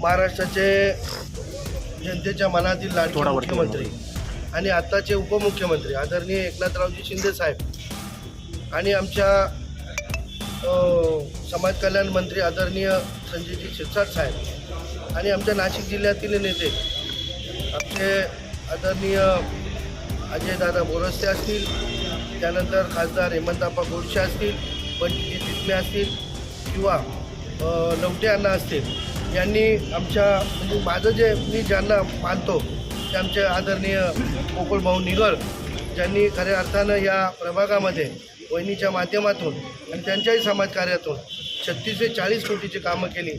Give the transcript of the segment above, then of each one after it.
महाराष्ट्राचे जनतेच्या मनातील लाडके मुख्यमंत्री आणि आत्ताचे उपमुख्यमंत्री आदरणीय एकनाथरावजी शिंदे साहेब आणि आमच्या समाज कल्याण मंत्री आदरणीय संजयजी शिरसाट साहेब आणि आमच्या नाशिक जिल्ह्यातील नेते आमचे आदरणीय अजयदादा बोरस्ते असतील, त्यानंतर खासदार हेमंतप्पा गोडसे असतील, पंडित तिथमे असतील किंवा लवटे अण्णा असतील, यांनी आमच्या म्हणजे माझं जे मी ज्यांना मानतो ते आमचे आदरणीय गोकुळभाऊ निगळ, ज्यांनी खऱ्या अर्थानं या प्रभागामध्ये वहिनीच्या माध्यमातून आणि त्यांच्याही समाजकार्यातून 36 ते 40 कोटीची कामं केली.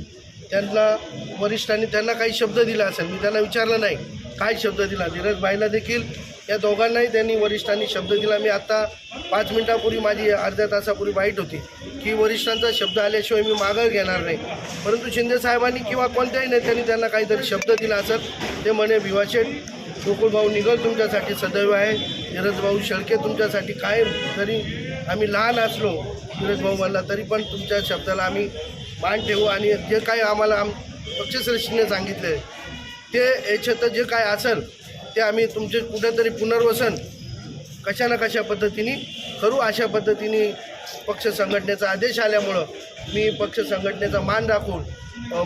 त्यांना वरिष्ठांनी त्यांना काही शब्द दिला असेल, मी त्यांना विचारलं नाही काय शब्द दिला. धीरजभाईला देखील या दोघांनाही त्यांनी वरिष्ठांनी शब्द दिला. मी आत्ता 5 मिनिटापूर्वी माझी अर्ध्या तासापूर्वी बाईट होती की वरिष्ठांचा शब्द आल्याशिवाय मी मागं घेणार नाही, परंतु शिंदे साहेबांनी किंवा कोणत्याही नेत्यांनी त्यांना काहीतरी शब्द दिला असेल. ते म्हणे भिवाशेठ गोकुळभाऊ निगळ तुमच्यासाठी सदैव आहे, धीरजभाऊ शेळके तुमच्यासाठी कायम, जरी आम्ही लहान असलो धीरजभाऊ म्हणला तरी पण तुमच्या शब्दाला आम्ही मान ठेवू आणि जे काही आम्हाला पक्षश्रेष्ठीने सांगितले ते याच्यात जे काय असेल ते आम्ही तुमचे कुठेतरी पुनर्वसन कशा ना कशा पद्धतीने करू. अशा पद्धतीने पक्ष संघटनेचा आदेश आल्यामुळं मी पक्ष संघटनेचा मान राखून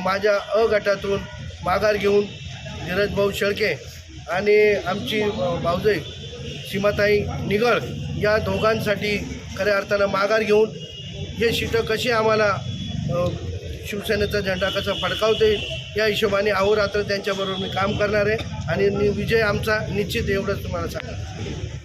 माझ्या गटातून माघार घेऊन धीरजभाऊ शेळके आणि आमची भाऊजाई सीमाताई निगळ या दोघांसाठी खऱ्या अर्थानं माघार घेऊन हे सीटं कशी आम्हाला शिवसेनेचा झेंडा कसा फडकावता येईल या हिशोबाने अहोरात्र त्यांच्याबरोबर मी काम करणार आहे आणि विजय आमचा निश्चित, एवढंच तुम्हाला सांगा.